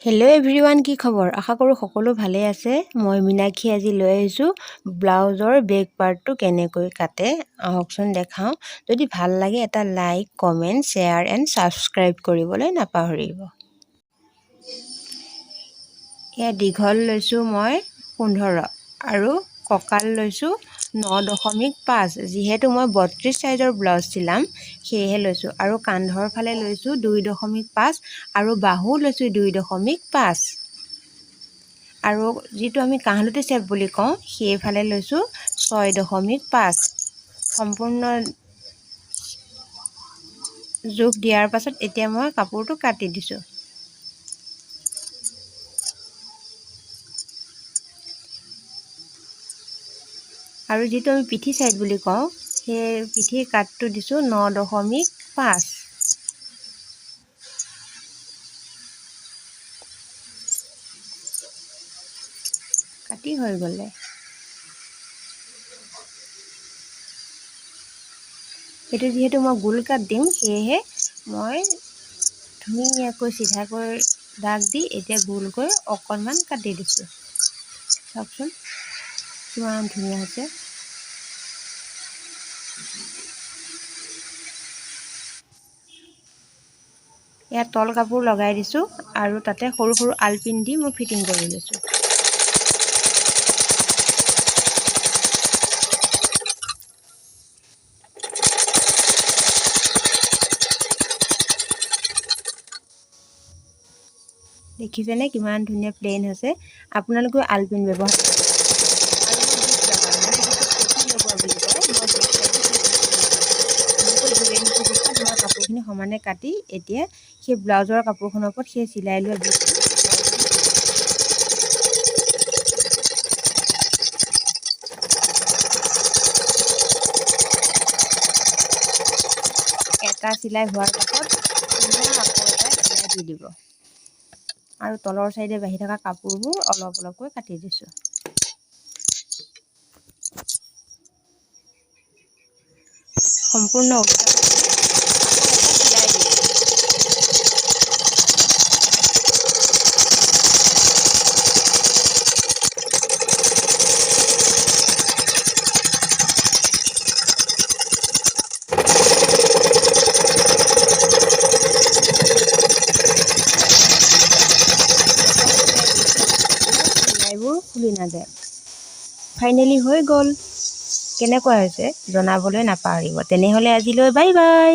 Hello' everyone, কি খবৰ? আশা কৰোঁ সকলো ভালে আছে। মই মীনাক্ষী আজি লৈ আহিছোঁ ব্লাউজৰ বেক পাৰ্টটো কেনেকৈ কাটে আহকচোন দেখাওঁ। যদি ভাল লাগে এটা like, comment, share and subscribe কৰিবলৈ নাপাহৰিব। এয়া দীঘল লৈছোঁ মই 15 আৰু কঁকাল লৈছোঁ 9.5। যিহেতু মই 32 চাইজৰ ব্লাউজ চিলাম সেয়েহে লৈছোঁ। আৰু কান্ধৰ ফালে লৈছোঁ 2.5 আৰু বাহু লৈছোঁ 2.5। আৰু যিটো আমি কাঁহলুটি চেপ বুলি কওঁ সেইফালে লৈছোঁ 6.5। সম্পূৰ্ণ জোখ দিয়াৰ পাছত এতিয়া মই কাপোৰটো কাটি দিছোঁ। আৰু যিটো আমি পিঠি চাইড বুলি কওঁ সেই পিঠিৰ কাটটো দিছোঁ 9.5। কাটি হৈ গ'লে এইটো যিহেতু মই গোল কাট দিম সেয়েহে মই ধুনীয়াকৈ চিধাকৈ দাগ দি এতিয়া গোলকৈ অকণমান কাটি দিছোঁ। চাওকচোন কিমান ধুনীয়া হৈছে। ইয়াত তল কাপোৰ লগাই দিছোঁ আৰু তাতে সৰু সৰু আলপিন দি মই ফিটিং কৰি লৈছোঁ। দেখিছেনে কিমান ধুনীয়া প্লেইন হৈছে। আপোনালোকেও আলপিন ব্যৱহাৰ কৰিব। কাপোৰখিনি সমানে কাটি এতিয়া সেই ব্লাউজৰ কাপোৰখনৰ ওপৰত সেই চিলাই লোৱা এটা চিলাই হোৱাৰ পাছত আকৌ এটা চিলাই দি দিব। আৰু তলৰ চাইডে বাঢ়ি থকা কাপোৰবোৰ অলপ অলপকৈ কাটি দিছোঁ। সম্পূৰ্ণ খুলি নাযায়। ফাইনেলি হৈ গ'ল। কেনেকুৱা হৈছে জনাবলৈ নাপাহৰিব। তেনেহ'লে আজিলৈ বাই বাই।